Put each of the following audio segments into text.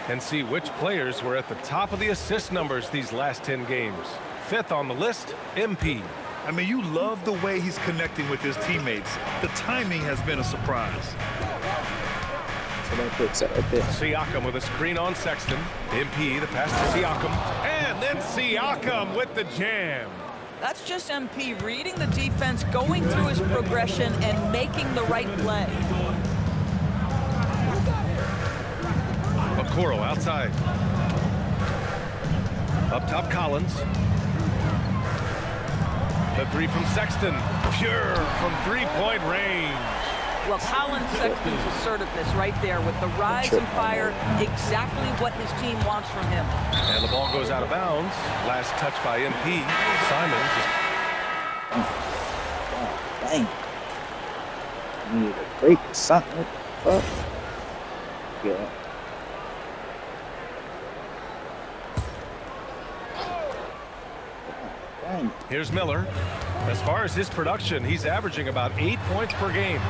and see which players were at the top of the assist numbers these last 10 games. 5th on the list, MP. I mean, you love the way he's connecting with his teammates. The timing has been a surprise. Siakam with a screen on Sexton. MP, the pass to Siakam. And then Siakam with the jam. That's just MP reading the defense, going through his progression, and making the right play. Okoro outside. Up top, Collins. The three from Sexton. Pure from three-point range. Well, Collins Sexton's assertiveness right there with the rise and fire, exactly what his team wants from him. And the ball goes out of bounds. Last touch by MP. Simons. Dang. I need a break or something. What the fuck? Yeah. Dang. Here's Miller. As far as his production, he's averaging about 8 points per game.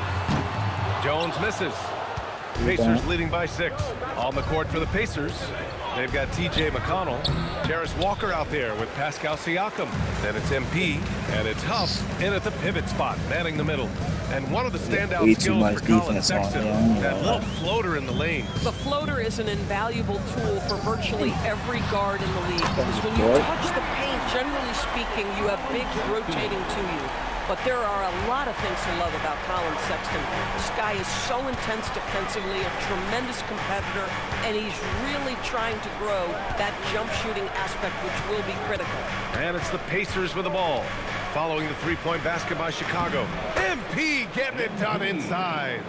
Jones misses. Pacers leading by 6. On the court for the Pacers, they've got T.J. McConnell. Jarris Walker out there with Pascal Siakam. Then it's MP, and it's Huff in at the pivot spot, manning the middle. And one of the standout skills for Colin Sexton, that little floater in the lane. The floater is an invaluable tool for virtually every guard in the league. Because when you touch the paint, generally speaking, you have bigs rotating to you. But there are a lot of things to love about Colin Sexton. This guy is so intense defensively, a tremendous competitor, and he's really trying to grow that jump shooting aspect, which will be critical. And it's the Pacers with the ball. Following the three-point basket by Chicago. MP getting it done inside.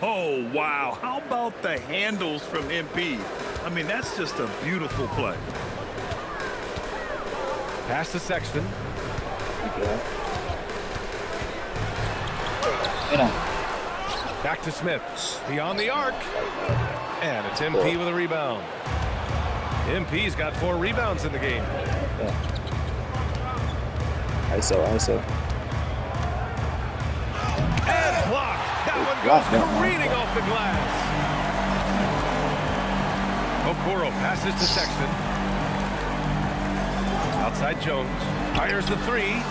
Oh, wow. How about the handles from MP? I mean, that's just a beautiful play. Pass to Sexton. Back to Smith. Beyond the arc. And it's MP with a rebound. MP's got 4 rebounds in the game. ISO. And blocked. That one goes careening off the glass. Okoro passes to Sexton. Outside Jones. Fires the 3.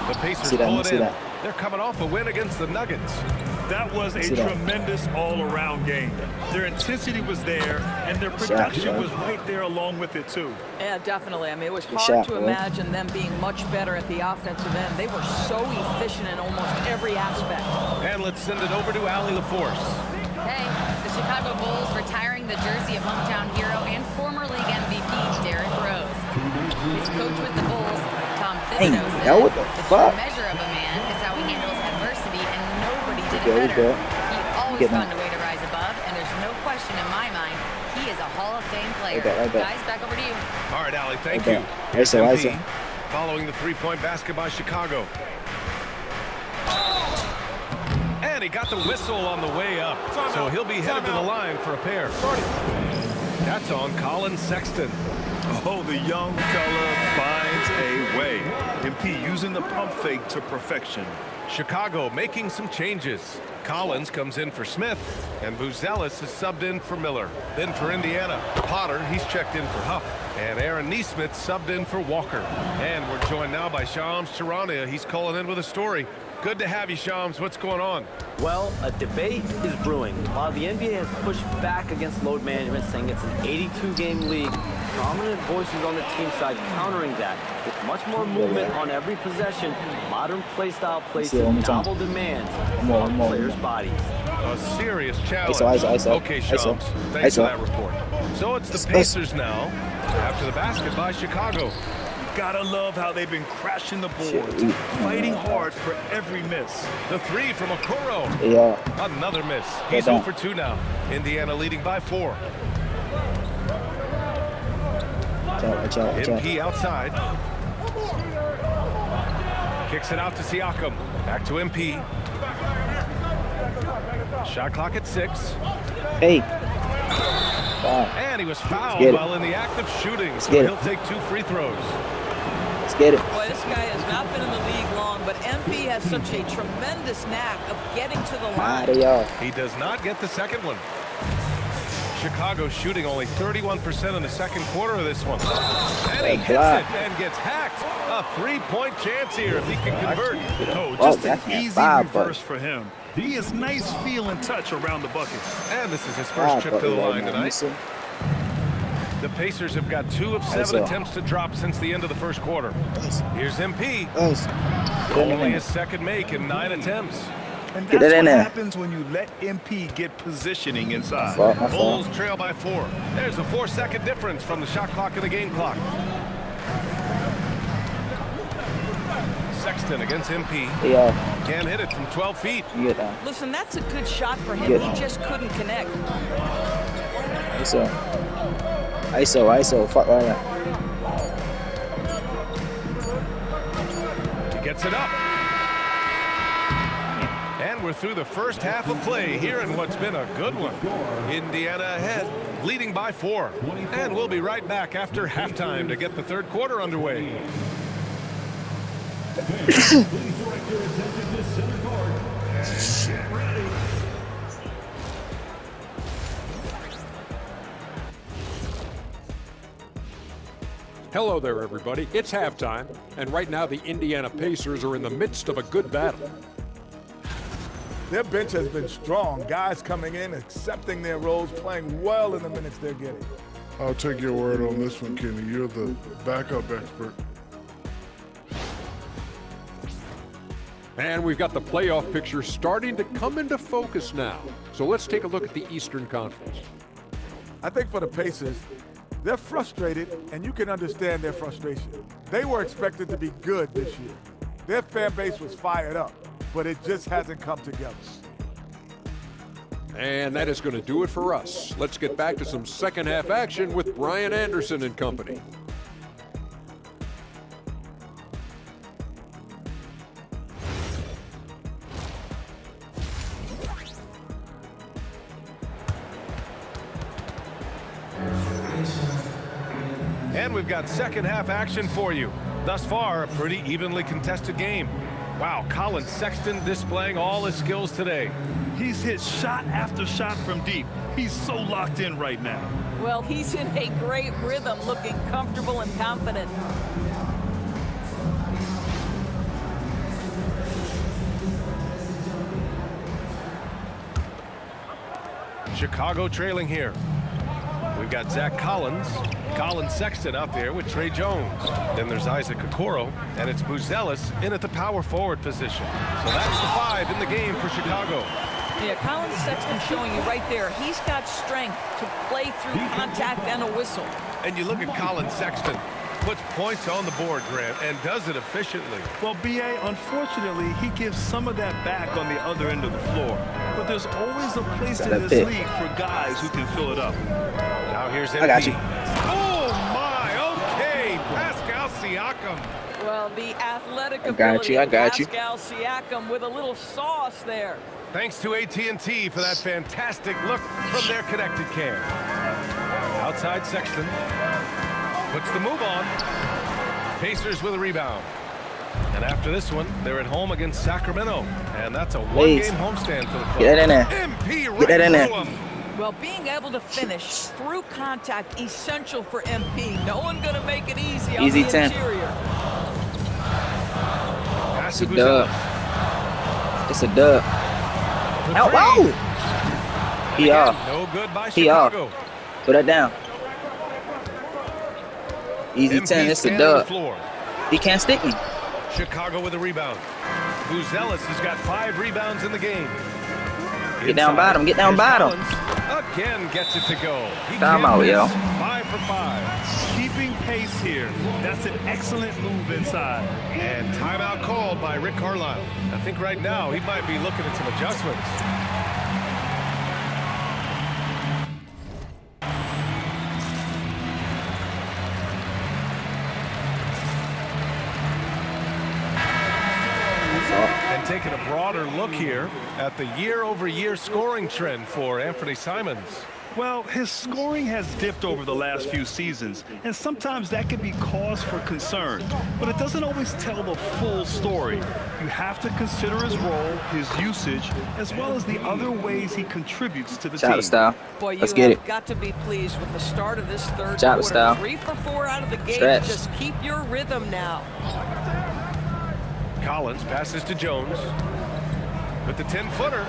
The Pacers pull it in. They're coming off a win against the Nuggets. That was a tremendous all-around game. Their intensity was there, and their production was right there along with it, too. Yeah, definitely. I mean, it was hard to imagine them being much better at the offensive end. They were so efficient in almost every aspect. And let's send it over to Allie LaForce. Hey, the Chicago Bulls retiring the jersey of hometown hero and former league MVP Derrick Rose. His coach with the Bulls, Tom Thibodeau, said the true measure of a man is how he handles adversity, and nobody did it better. He always found a way to rise above, and there's no question in my mind he is a Hall of Fame player. Guys, back over to you. All right, Allie, thank you. Here's MP, following the three-point basket by Chicago. And he got the whistle on the way up, so he'll be headed to the line for a pair. That's on Colin Sexton. Oh, the young fella finds a way. MP using the pump fake to perfection. Chicago making some changes. Collins comes in for Smith, and Buzelis is subbed in for Miller. Then for Indiana, Potter, he's checked in for Huff. And Aaron Nesmith subbed in for Walker. And we're joined now by Shams Charania. He's calling in with a story. Good to have you, Shams. What's going on? Well, a debate is brewing. While the NBA has pushed back against load management, saying it's an 82-game league, prominent voices on the team side countering that. With much more movement on every possession, modern play style places novel demands on players' bodies. A serious challenge. Okay, Shams. Thanks for that report. So it's the Pacers now, after the basket by Chicago. Gotta love how they've been crashing the boards, fighting hard for every miss. The 3 from Okoro. Another miss. He's 0 for 2 now. Indiana leading by 4. MP outside. Kicks it out to Siakam. Back to MP. Shot clock at 6. And he was fouled while in the act of shooting, so he'll take 2 free throws. Let's get it. Boy, this guy has not been in the league long, but MP has such a tremendous knack of getting to the line. He does not get the second one. Chicago shooting only 31% in the second quarter of this one. And he hits it and gets hacked. A three-point chance here if he can convert. Oh, just an easy reverse for him. He has nice feel and touch around the bucket. And this is his first trip to the line tonight. The Pacers have got 2 of 7 attempts to drop since the end of the first quarter. Here's MP. Only his second make in 9 attempts. And that's what happens when you let MP get positioning inside. Bulls trail by 4. There's a 4-second difference from the shot clock and the game clock. Sexton against MP. Can't hit it from 12 feet. Listen, that's a good shot for him. He just couldn't connect. ISO, fuck right now. He gets it up. And we're through the first half of play here in what's been a good one. Indiana ahead, leading by 4. And we'll be right back after halftime to get the third quarter underway. Hello there, everybody. It's halftime, and right now the Indiana Pacers are in the midst of a good battle. Their bench has been strong. Guys coming in, accepting their roles, playing well in the minutes they're getting. I'll take your word on this one, Kenny. You're the backup expert. And we've got the playoff picture starting to come into focus now. So let's take a look at the Eastern Conference. I think for the Pacers, they're frustrated, and you can understand their frustration. They were expected to be good this year. Their fan base was fired up, but it just hasn't come together. And that is going to do it for us. Let's get back to some second half action with Brian Anderson and company. And we've got second half action for you. Thus far, a pretty evenly contested game. Wow, Colin Sexton displaying all his skills today. He's hit shot after shot from deep. He's so locked in right now. Well, he's in a great rhythm, looking comfortable and confident. Chicago trailing here. We've got Zach Collins, Colin Sexton out there with Trey Jones. Then there's Isaac Okoro, and it's Buzelis in at the power forward position. So that's the 5 in the game for Chicago. Yeah, Colin Sexton showing you right there. He's got strength to play through contact and a whistle. And you look at Colin Sexton, puts points on the board, Grant, and does it efficiently. Well, B.A., unfortunately, he gives some of that back on the other end of the floor. But there's always a place in this league for guys who can fill it up. Now here's MP. I got you. Oh, my, okay, Pascal Siakam. Well, the athletic ability I got you. Pascal Siakam with a little sauce there. Thanks to AT&T for that fantastic look from their connected cam. Outside Sexton. Puts the move on. Pacers with a rebound. And after this one, they're at home against Sacramento. And that's a one-game homestand for the club. Get that in there. MP right Get that in there. through him. Well, being able to finish through contact, essential for MP. No one going to make it easy on the 10. interior. Pass It's to a dub. Buzelis. It's a dub. For Ow, three. whoa! He Again, off. no good by He off. Chicago. Put that down. Easy MP 10. It's a standing on the dub. floor. He can't stick me. Chicago with a rebound. Buzelis has got 5 rebounds in the game. Get down bottom. Get down Here's bottom. Collins. Again gets it to go. He Time can't out, miss. yo. 5 for 5. Keeping pace here. That's an excellent move inside. And timeout called by Rick Carlisle. I think right now he might be looking at some adjustments. And taking a broader look here at the year-over-year scoring trend for Anthony Simons. Well, his scoring has dipped over the last few seasons, and sometimes that can be cause for concern. But it doesn't always tell the full story. You have to consider his role, his usage, as well as the other ways he contributes to the team. Style. Boy, Let's you get have it. got to be pleased with the start of this third Chopper quarter. style. 3 for 4 out of the gate. Stretch. Just keep your rhythm now. Collins passes to Jones. With the 10-footer.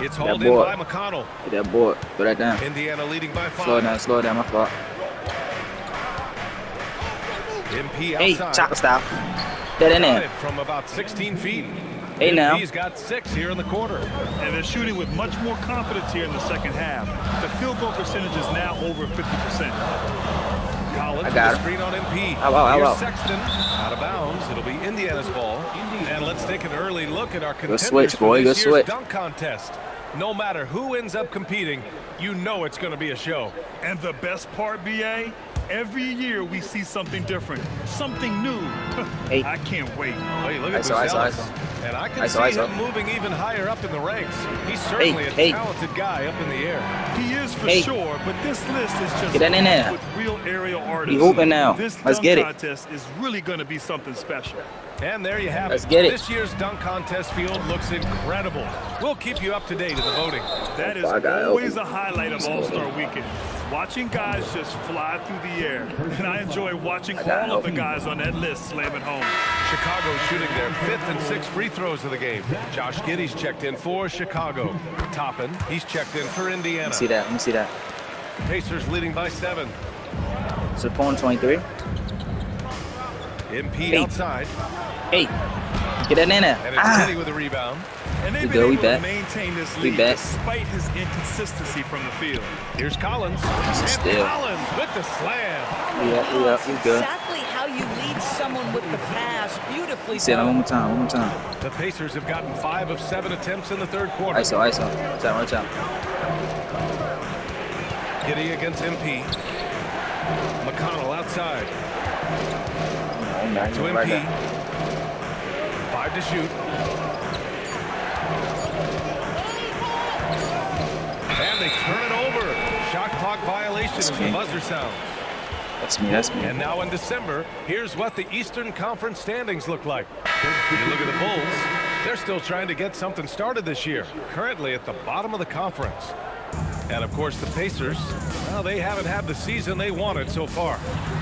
It's That hauled in board. by McConnell. Get that board. Throw that down. Indiana leading by 5. Slow down, my fault. MP Hey, outside. chopper style. That in Got there. it from about 16 feet. Hey, now. He's got 6 here in the quarter. And they're shooting with much more confidence here in the second half. The field goal percentage is now over 50%. Collins I with got the him. screen on MP. Ow. Here's Sexton out of bounds. It'll be Indiana's ball. And let's take an early look at our contenders switch, boy. for Good this year's switch. dunk contest. No matter who ends up competing, you know it's going to be a show. And the best part, BA, every year we see something different, something new. Hey. I can't wait. Hey, look at ISO. Buzelis. And I can see ISO. him moving even higher up in the ranks. He's certainly a Hey. talented guy up in the air. He is for Hey. sure, but this list is just Get that in there. with real aerial artists. He hooping now. This Let's dunk get it. contest is really going to be something special. And there you have Let's it. get it. This year's dunk contest field looks incredible. We'll keep you up to date in the voting. That is I got it always open. a highlight of All-Star Weekend. Watching guys just fly through the air. And I enjoy watching got it all of the open. guys on that list slam it home. Chicago shooting their 5th and 6th free throws of the game. Josh Giddey's checked in for Chicago. Toppin, he's checked in for Indiana. Let me see that. Pacers leading by 7. Support 23. MP Hey. outside. Hey, get that in there. And it's Giddey with a rebound. And they've We been good, we able to back. maintain this We lead back. despite his inconsistency from the field. Here's Collins. And Still. Collins with the slam. We up, we good. Exactly how you lead someone with the pass. Beautifully Say that one done. more time. The Pacers have gotten 5 of 7 attempts in the third quarter. ISO. Watch out. Giddey against MP. McConnell outside. Back to MP. 5 to shoot. And they turn it over. Shot clock violation as the buzzer sounds. That's me. And now in December, here's what the Eastern Conference standings look like. You look at the Bulls, they're still trying to get something started this year, currently at the bottom of the conference. And of course the Pacers, well, they haven't had the season they wanted so far.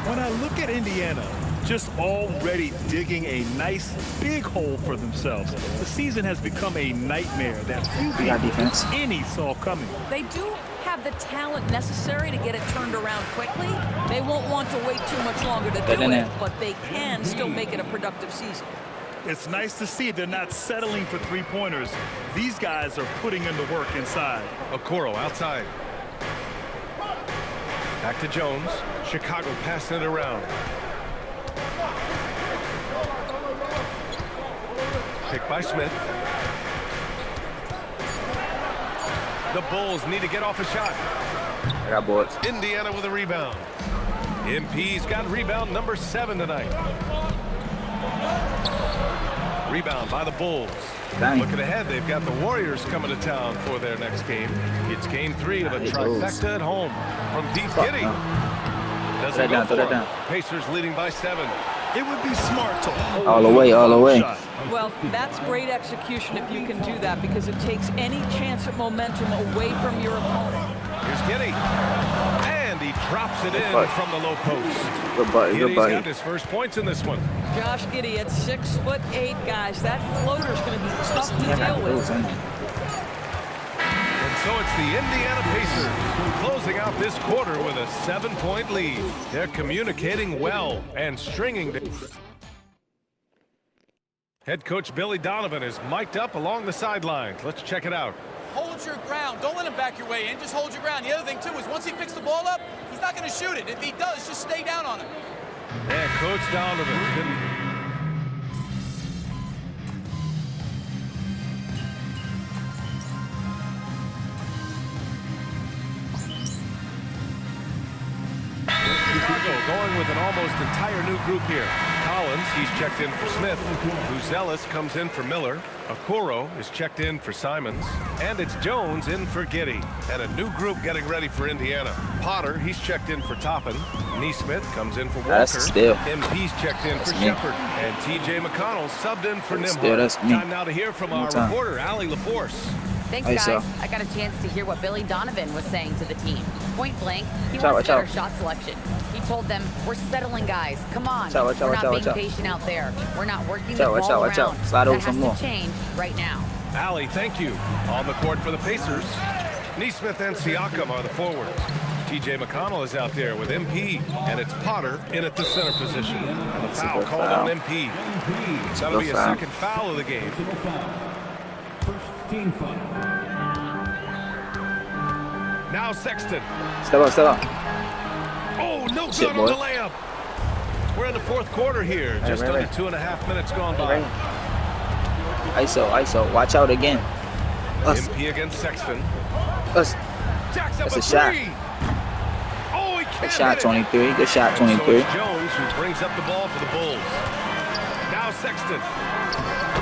When I look at Indiana, just already digging a nice big hole for themselves. The season has become a nightmare that few We got people, defense. if any, saw coming. They do have the talent necessary to get it turned around quickly. They won't want to wait too much longer to Get do in it, there. but they can still make it a productive season. It's nice to see they're not settling for three-pointers. These guys are putting in the work inside. Okoro outside. Back to Jones. Chicago passing it around. Picked by Smith. The Bulls need to get off a shot. I got boards. Indiana with a rebound. MP's got rebound number 7 tonight. Rebound by the Bulls. Dang. Looking ahead, they've got the Warriors coming to town for their next game. It's game 3 of a Hey, trifecta Bulls. at home. From deep Fuck Giddey. no. Doesn't Throw that go down, for throw that him. down. Pacers leading by 7. It would be smart to hold All the way, all the way. shot. Well, that's great execution if you can do that, because it takes any chance at momentum away from your opponent. Here's Giddey. And he drops it in Good from the low post. Good buddy. Giddey's got his first points in this one. Josh Giddey at 6'8", guys. That floater's going to be tough to deal with. And so it's the Indiana Pacers closing out this quarter with a 7-point lead. They're communicating well and stringing. Head coach Billy Donovan is mic'd up along the sidelines. Let's check it out. Hold your ground. Don't let him back your way in. Just hold your ground. The other thing, too, is once he picks the ball up, he's not going to shoot it. If he does, just stay down on him. And Coach Donovan couldn't. Chicago Going with an almost entire new group here. Collins, he's checked in for Smith. Buzelis comes in for Miller. Okoro is checked in for Simons. And it's Jones in for Giddey. And a new group getting ready for Indiana. Potter, he's checked in for Toppin. Neesmith comes in for Walker. That's still. MP's checked in for Shepard. And T.J. McConnell subbed in for Nimhart. That's me. Time now to hear from our reporter, Allie LaForce. Thanks, Hey, guys. so. I got a chance to hear what Billy Donovan was saying to the team. Point blank, he wants better shot selection. He told them, we're settling, guys. Come on. We're not being patient out there. We're not working the ball around. Slide over that some has more. to change right now. Allie, thank you. On the court for the Pacers, Neesmith and Siakam are the forwards. T.J. McConnell is out there with MP, and it's Potter in at the center position. And the foul called on MP. That'll be a second foul of the game. Now Sexton. Step up. Oh, no good on the layup. We're in the fourth quarter here. Just under 2.5 minutes gone by. ISO. Watch out again. MP against Sexton. Jacks up That's a shot. three. Oh, he can't Good shot, hit it. 23. Good shot, And 23. so it's Jones who brings up the ball for the Bulls. Now Sexton.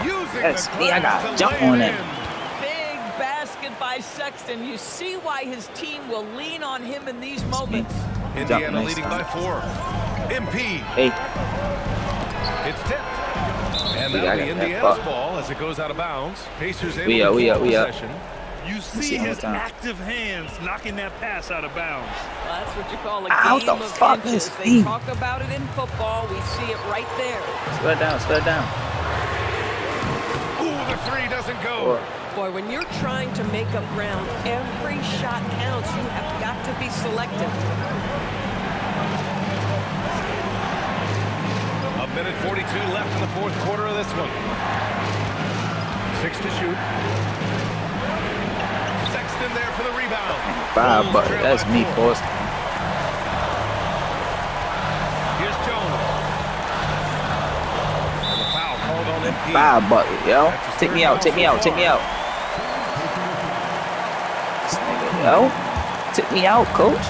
Using That's the me. I glass got to jump lay on it it. in. Big basket by Sexton. You see why his team will lean on him in these moments. Indiana leading by 4. MP. Hey. It's tipped. And that'll be Indiana's ball as it goes out of bounds. Pacers able to keep possession. You see his active hands knocking that pass out of bounds. Well, that's what you call a game of inches. They talk about it in football. We see it right there. Slow it down. Ooh, the three doesn't go. Boy, when you're trying to make up ground, every shot counts. You have got to be selective. A minute 42 left in the fourth quarter of this one. 6 to shoot. Sexton there for the rebound. But that's me, boss. Here's Jones. And the foul called on MP. Bucket, yo. Take me out. This nigga, yo. Take me out, coach.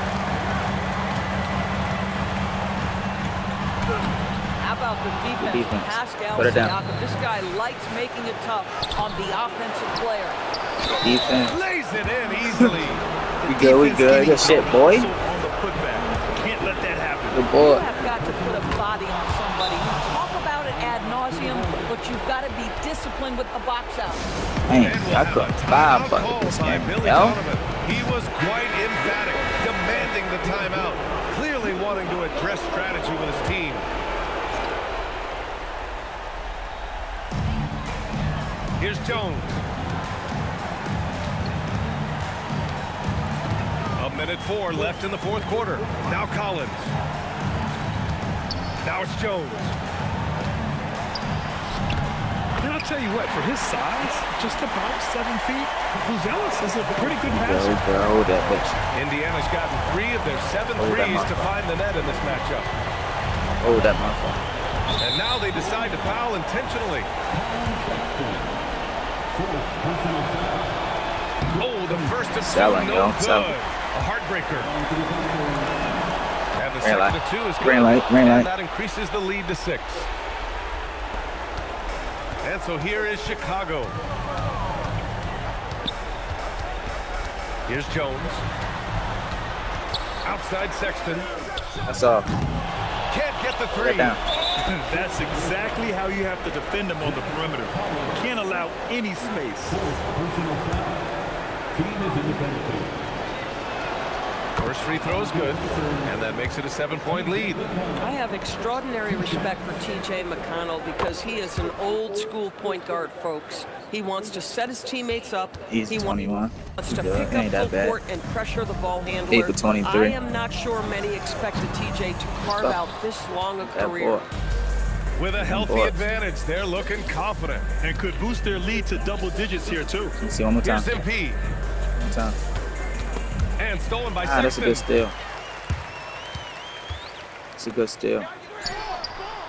How about the defense? Pascal Put it down. Siakam. This guy likes making it tough on the offensive player. Defense. Lays it in easily. We good. Good shit, boy. On the putback. Can't let that happen. Good boy. You have got to put a body on somebody. You talk about it ad nauseum, but you've got to be disciplined with the box out. Man, I could bucket this game, yo. He was quite emphatic, demanding the timeout, clearly wanting to address strategy with his team. Here's Jones. A minute 4 left in the fourth quarter. Now Collins. Now it's Jones. And I'll tell you what, for his size, just about 7 feet, Buzelis is a pretty good passer. Hold that bitch. Indiana's gotten 3 of their 7 threes to find the net in this matchup. Hold that motherfucker. And now they decide to foul intentionally. Oh, the first of 2, no good. A heartbreaker. And the second of 2 is good. Green light. And that increases the lead to 6. And so here is Chicago. Here's Jones. Outside Sexton. That's all. Can't get the 3. That's exactly how you have to defend them on the perimeter. You can't allow any space. First free throw is good, and that makes it a 7-point lead. I have extraordinary respect for T.J. McConnell because he is an old-school point guard, folks. He wants to set his teammates up. He's 21. Wants to pick up full court and pressure the ball handler. 8 for 23. I am not sure many expected T.J. to carve out this long a career. With a healthy advantage, they're looking confident. And could boost their lead to double digits here, too. Let's see one more time. Here's MP. One time. And stolen by Sexton. That's a good steal. It's a good steal.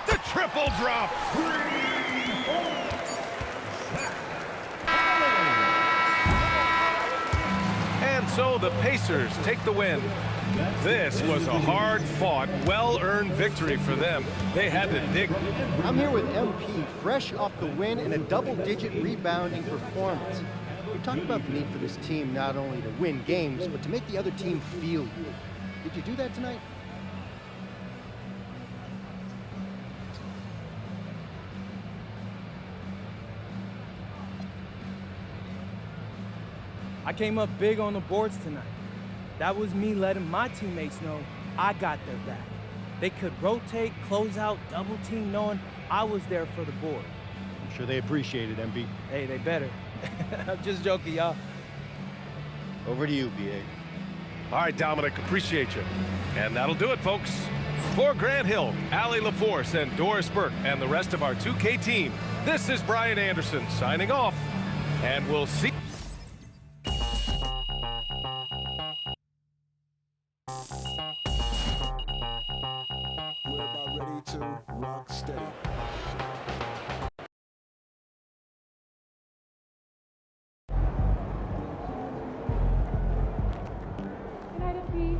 The triple drop. And so the Pacers take the win. This was a hard-fought, well-earned victory for them. They had to dig. I'm here with MP, fresh off the win and a double-digit rebounding performance. We talked about the need for this team not only to win games, but to make the other team feel good. Did you do that tonight? I came up big on the boards tonight. That was me letting my teammates know I got their back. They could rotate, close out, double team, knowing I was there for the board. I'm sure they appreciate it, MB. Hey, they better. I'm just joking, y'all. Over to you, BA. All right, Dominic, appreciate you. And that'll do it, folks. For Grant Hill, Allie LaForce, and Doris Burke, and the rest of our 2K team, this is Brian Anderson signing off. And we'll see. We're about ready to rock steady. Good night, MP.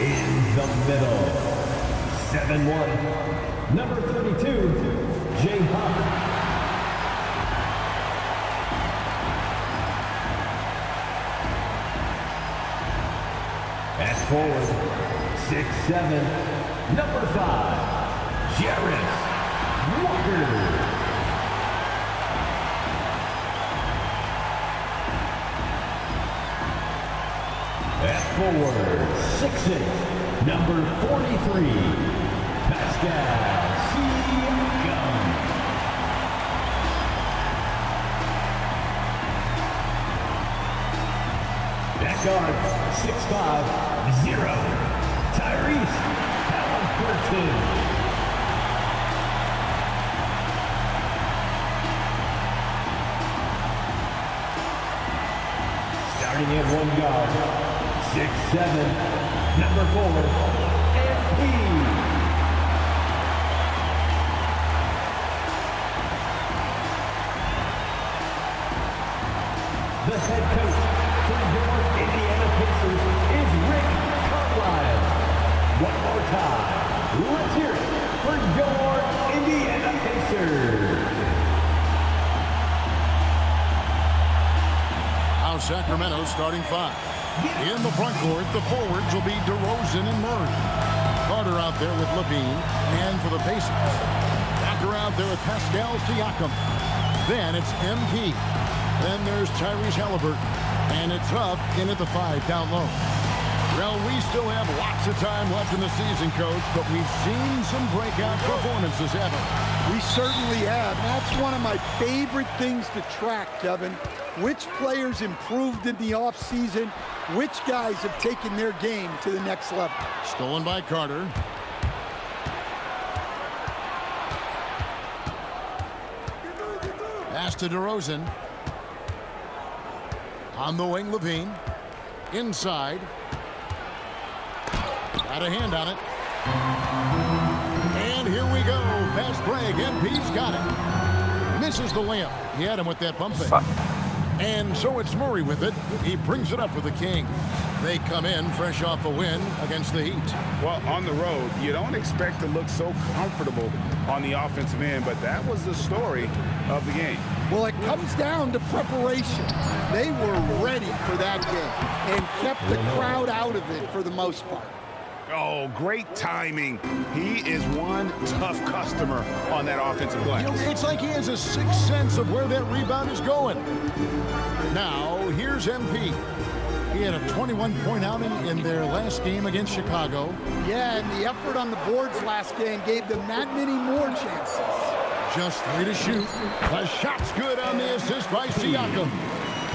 In the middle, 7-1, number 32, Jay Huff. At forward, 6'7", number 5, Jarris Walker. At forward, 6'8", number 43, Pascal Siakam. At guard, 6'5", 0, Tyrese Halliburton. Starting at one guard, 6'7", number 4, MP. The head coach for your Indiana Pacers is Rick Carlisle. One more time, let's hear it for your Indiana Pacers. Now Sacramento starting 5. In the front court, the forwards will be DeRozan and Murray. Carter out there with Levine, and for the Pacers, Walker out there with Pascal Siakam. Then it's MP. Then there's Tyrese Halliburton, and it's Huff in at the 5 down low. Well, we still have lots of time left in the season, Coach, but we've seen some breakout performances, haven't we? We certainly have. That's one of my favorite things to track, Kevin. Which players improved in the offseason, which guys have taken their game to the next level. Stolen by Carter. Pass to DeRozan. On the wing, Levine. Inside. Got a hand on it. MP's got it. Misses the layup. He had him with that pump fake. And so it's Murray with it. He brings it up for the Kings. They come in fresh off a win against the Heat. Well, on the road, you don't expect to look so comfortable on the offensive end, but that was the story of the game. Well, it comes down to preparation. They were ready for that game and kept the crowd out of it for the most part. Oh, great timing. He is one tough customer on that offensive glass. It's like he has a sixth sense of where that rebound is going. Now, here's MP. He had a 21-point outing in their last game against Chicago. Yeah, and the effort on the boards last game gave them that many more chances. Just 3 to shoot. The shot's good on the assist by Siakam.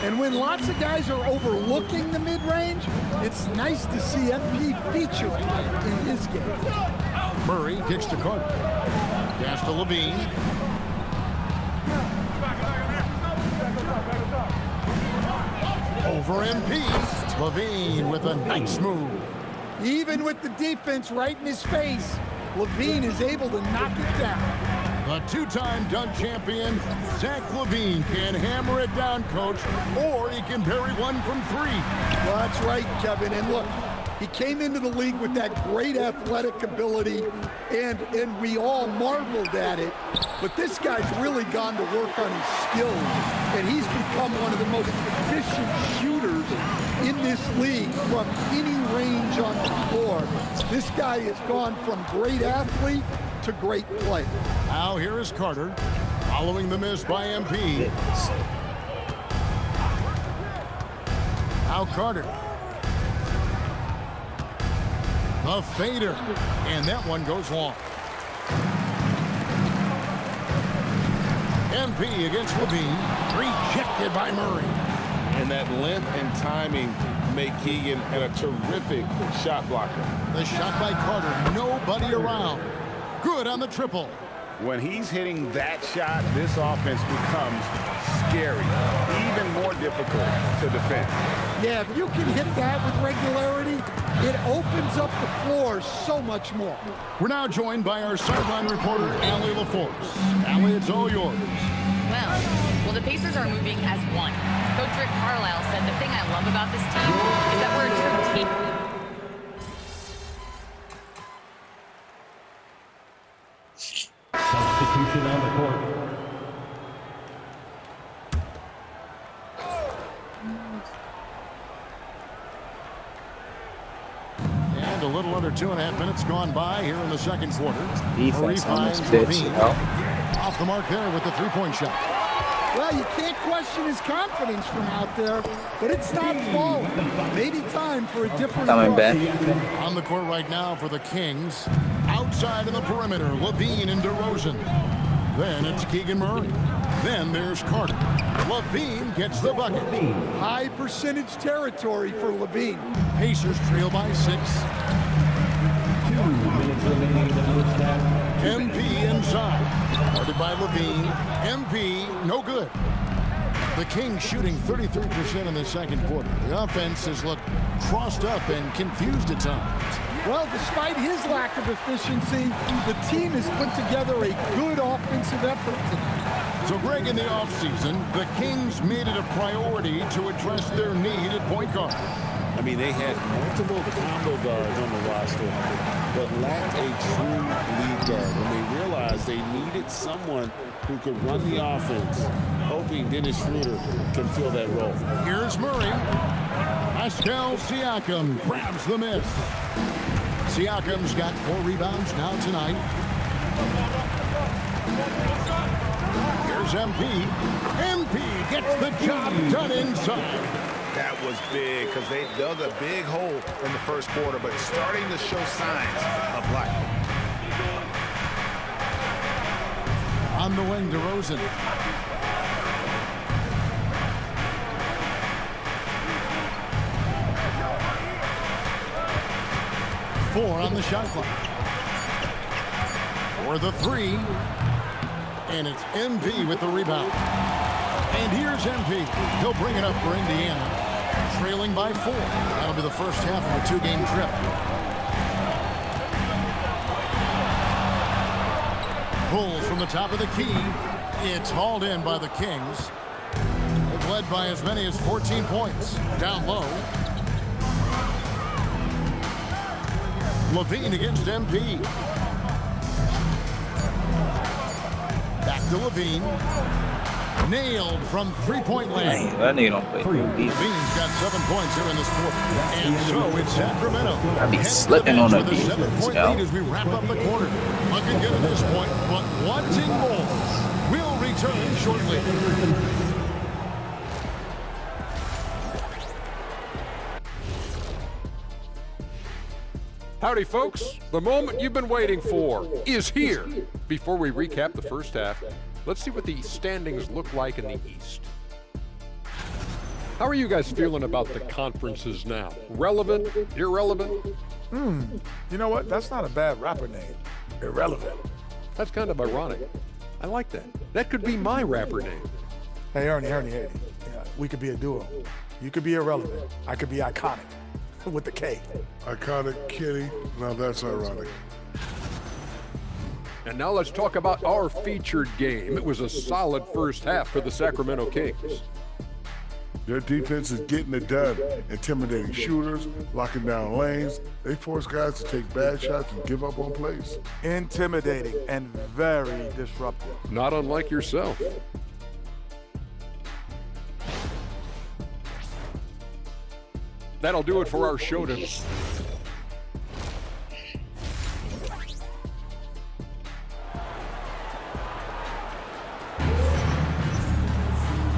And when lots of guys are overlooking the mid-range, it's nice to see MP featuring it in his game. Murray kicks to Carter. Pass to Levine. Over MP. Levine with a nice move. Even with the defense right in his face, Levine is able to knock it down. The two-time dunk champion, Zach LaVine, can hammer it down, Coach, or he can bury one from 3. Well, that's right, Kevin. And look, he came into the league with that great athletic ability, and we all marveled at it. But this guy's really gone to work on his skills, and he's become one of the most efficient shooters in this league from any range on the floor. This guy has gone from great athlete to great play. Now here is Carter, following the miss by MP. Now Carter. The fader, and that one goes long. MP against Levine, rejected by Murray. And that length and timing make Keegan a terrific shot blocker. The shot by Carter, nobody around. Good on the triple. When he's hitting that shot, this offense becomes scary, even more difficult to defend. Yeah, if you can hit that with regularity, it opens up the floor so much more. We're now joined by our sideline reporter, Allie LaForce. Allie, it's all yours. Well, the Pacers are moving as one. Coach Rick Carlisle said the thing I love about this team is that we're a true team. Substitution on the court. And a little under 2.5 minutes gone by here in the second quarter. Defense on this finds bitch, Levine. you know. Off the mark there with the three-point shot. Well, you can't question his confidence from out there, but it's not falling. Maybe time for a different Coming back. On the court right now for the Kings. Outside of the perimeter, Levine and DeRozan. Then it's Keegan Murray. Then there's Carter. Levine gets the bucket. High percentage territory for Levine. Pacers trail by 6. 2 minutes remaining in the first half. MP inside. Guarded by Levine. MP, no good. The Kings shooting 33% in the second quarter. The offense has looked crossed up and confused at times. Well, despite his lack of efficiency, the team has put together a good offensive effort tonight. So, Greg, in the offseason, the Kings made it a priority to address their need at point guard. I mean, they had multiple combo guards on the roster, but lacked a true lead guard. And they realized they needed someone who could run the offense, hoping Dennis Schroeder can fill that role. Here's Murray. Pascal Siakam grabs the miss. Siakam's got 4 rebounds now tonight. Here's MP. MP gets the job done inside. That was big because they dug a big hole in the first quarter, but starting to show signs of life. On the wing, DeRozan. Four on the shot clock. For the 3. And it's MP with the rebound. And here's MP. He'll bring it up for Indiana. Trailing by 4. That'll be the first half of a 2-game trip. Pulls from the top of the key. It's hauled in by the Kings. They've led by as many as 14 points. Down low. Levine against MP. Back to Levine. Nailed from three-point land. Dang, that nigga don't play Levine's got 7 points here in this quarter. And so it's Sacramento. I be slipping on the with a 7-point lead as we wrap up the quarter. Looking good at this point, but wanting more. We'll return shortly. Howdy, folks. The moment you've been waiting for is here. Before we recap the first half, let's see what the standings look like in the East. How are you guys feeling about the conferences now? Relevant? Irrelevant? You know what? That's not a bad rapper name. Irrelevant. That's kind of ironic. I like that. That could be my rapper name. Hey, Ernie. Yeah, we could be a duo. You could be irrelevant. I could be iconic. With the K. Iconic Kitty. Now that's ironic. And now let's talk about our featured game. It was a solid first half for the Sacramento Kings. Their defense is getting it done, intimidating shooters, locking down lanes. They force guys to take bad shots and give up on plays. Intimidating and very disruptive. Not unlike yourself. That'll do it for our show today.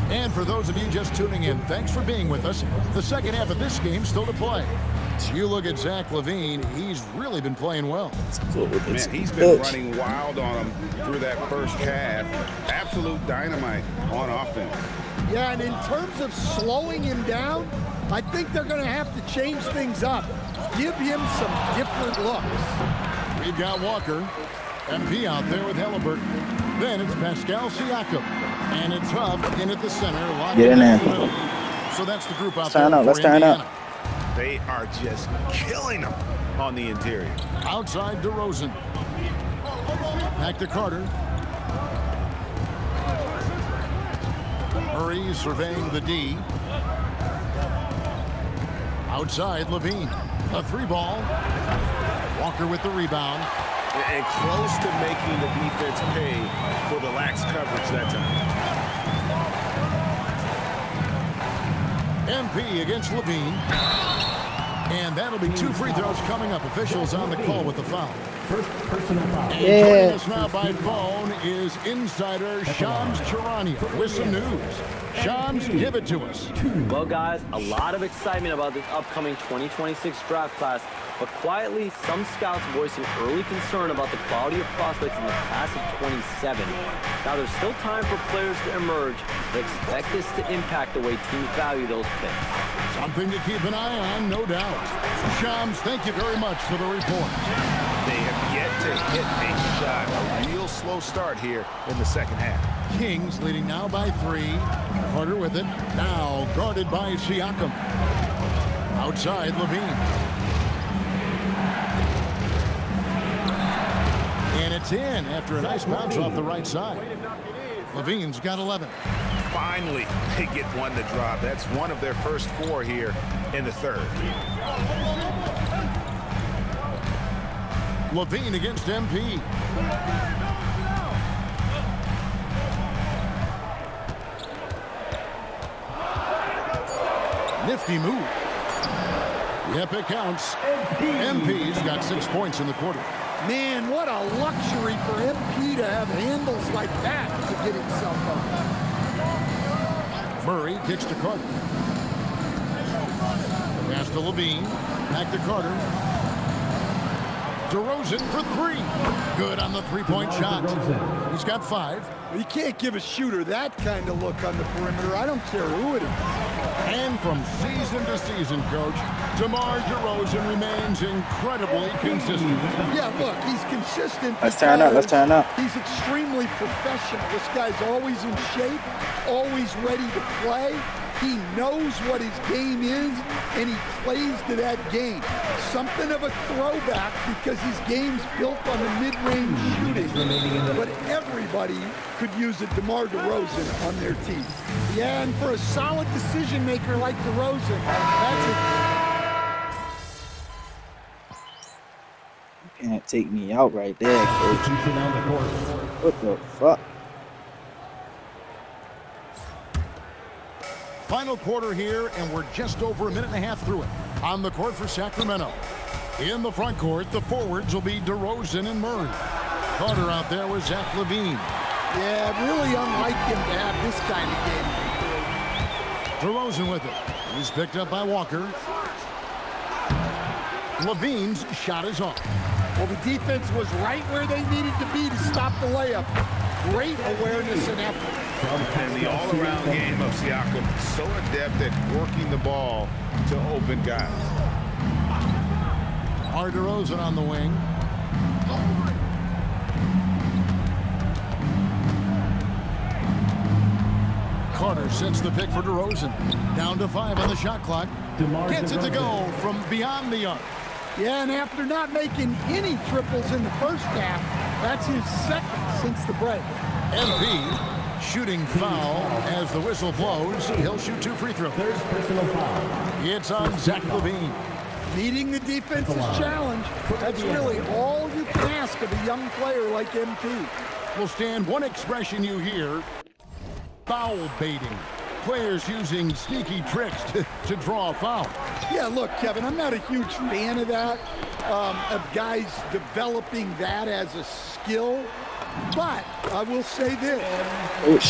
And for those of you just tuning in, thanks for being with us. The second half of this game still to play. You look at Zach LaVine, he's really been playing well. Man, he's been running wild on him through that first half. Absolute dynamite on offense. Yeah, and in terms of slowing him down, I think they're going to have to change things up. Give him some different looks. We've got Walker, MP out there with Halliburton. Then it's Pascal Siakam. And it's Huff in at the center. Get in there. So that's the group out there. Let's turn up. They are just killing them on the interior. Outside DeRozan. Back to Carter. Murray surveying the D. Outside Levine. A 3-ball. Walker with the rebound. And close to making the defense pay for the lax coverage that time. MP against Levine. And that'll be 2 free throws coming up. Officials on the call with the foul. First personal foul. And joining us now by phone is insider Shams Charania with some news. Shams, give it to us. Well, guys, a lot of excitement about this upcoming 2026 draft class, but quietly, some scouts voicing early concern about the quality of prospects in the class of 27. Now, there's still time for players to emerge, but expect this to impact the way teams value those picks. Something to keep an eye on, no doubt. Shams, thank you very much for the report. They have yet to hit a shot. A real slow start here in the second half. Kings leading now by 3. Carter with it. Now guarded by Siakam. Outside Levine. And it's in after a nice bounce off the right side. Levine's got 11. Finally, they get one to drop. That's one of their first 4 here in the third. Levine against MP. Nifty move. Yep, it counts. MP's got 6 points in the quarter. Man, what a luxury for MP to have handles like that to get himself up. Murray kicks to Carter. Pass to Levine. Back to Carter. DeRozan for 3. Good on the 3-point shot. He's got 5. You can't give a shooter that kind of look on the perimeter. I don't care who it is. And from season to season, Coach, DeMar DeRozan remains incredibly consistent. Yeah, look, he's consistent. Let's turn up. Let's turn up. He's extremely professional. This guy's always in shape, always ready to play. He knows what his game is, and he plays to that game. Something of a throwback because his game's built on the mid-range shooting. But everybody could use a DeMar DeRozan on their team. Yeah, and for a solid decision maker like DeRozan, that's it. You can't take me out right there, Coach. What the fuck? Final quarter here, and we're just over a minute and a half through it. On the court for Sacramento. In the front court, the forwards will be DeRozan and Murray. Carter out there with Zach LaVine. Yeah, really unlike him to have this kind of game. DeRozan with it. He's picked up by Walker. LaVine's shot is off. Well, the defense was right where they needed to be to stop the layup. Great awareness and effort. And the all-around game of Siakam, so adept at working the ball to open guys. DeRozan on the wing. Carter sets the pick for DeRozan. Down to 5 on the shot clock. Gets it to go from beyond the arc. Yeah, and after not making any triples in the first half, that's his second since the break. MP shooting foul as the whistle blows. He'll shoot 2 free throws. Third personal foul. It's on Zach LaVine. Meeting the defense's challenge, that's really all you can ask of a young player like MP. Will stand one expression you hear: foul baiting. Players using sneaky tricks to draw a foul. Yeah, look, Kevin, I'm not a huge fan of that, of guys developing that as a skill. But I will say this,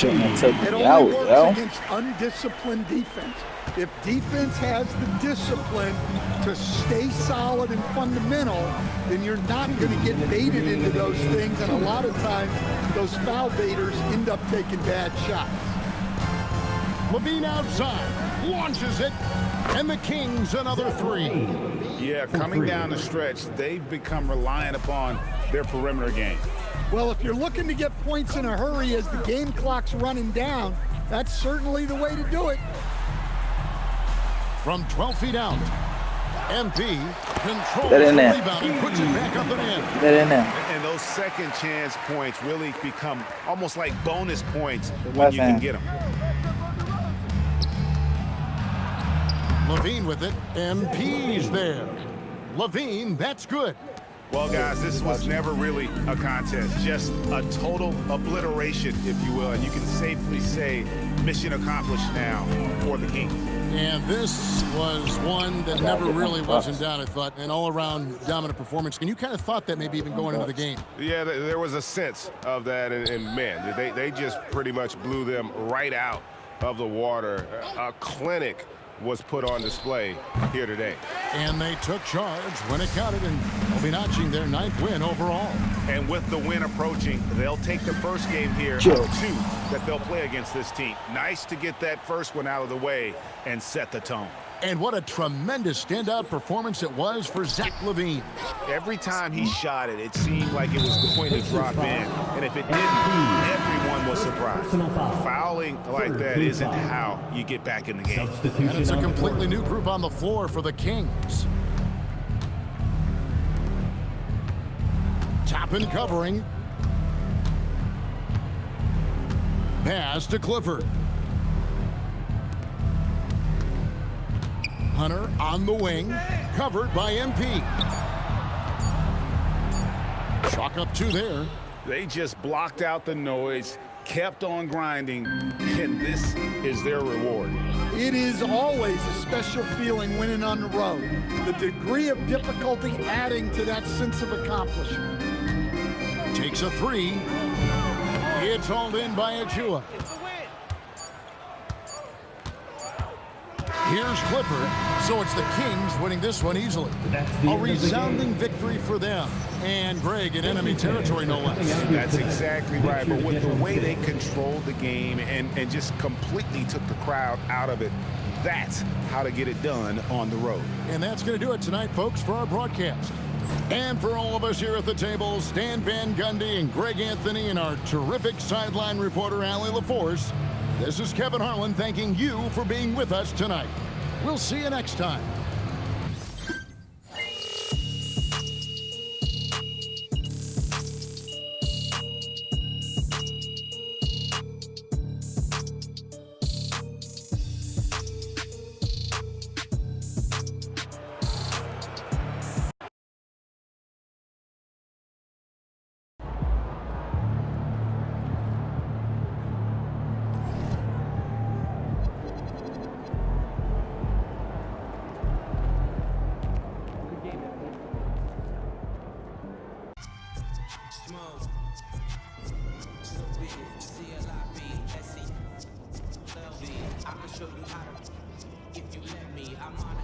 it only works against undisciplined defense. If defense has the discipline to stay solid and fundamental, then you're not going to get baited into those things, and a lot of times those foul baiters end up taking bad shots. LaVine outside, launches it, and the Kings another 3. Yeah, coming down the stretch, they've become reliant upon their perimeter game. Well, if you're looking to get points in a hurry as the game clock's running down, that's certainly the way to do it. From 12 feet out, MP controls the rebound and puts it back up and in. Get in there. And those second chance points really become almost like bonus points when you can get them. LaVine with it. MP's there. LaVine, that's good. Well, guys, this was never really a contest, just a total obliteration, if you will, and you can safely say mission accomplished now for the Kings. And this was one that never really was in doubt, I thought, an all-around dominant performance. And you kind of thought that maybe even going into the game. Yeah, there was a sense of that, and man, they just pretty much blew them right out of the water. A clinic was put on display here today. And they took charge when it counted, and they'll be notching their 9th win overall. And with the win approaching, they'll take the first game here of 2 that they'll play against this team. Nice to get that first one out of the way and set the tone. And what a tremendous standout performance it was for Zach LaVine. Every time he shot it, it seemed like it was going to drop in. And if it didn't, everyone was surprised. Fouling like that isn't how you get back in the game. And it's a completely new group on the floor for the Kings. Toppin covering. Pass to Clifford. Hunter on the wing, covered by MP. Chalk up 2 there. They just blocked out the noise, kept on grinding, and this is their reward. It is always a special feeling winning on the road. The degree of difficulty adding to that sense of accomplishment. Takes a 3. It's hauled in by Achua. Here's Clifford. So it's the Kings winning this one easily. A resounding victory for them. And Greg in enemy territory, no less. That's exactly right. But with the way they controlled the game and just completely took the crowd out of it, that's how to get it done on the road. And that's going to do it tonight, folks, for our broadcast. And for all of us here at the table, Stan Van Gundy and Greg Anthony and our terrific sideline reporter, Allie LaForce, this is Kevin Harlan thanking you for being with us tonight. We'll see you next time. I can show you how to, if you let me. I'm on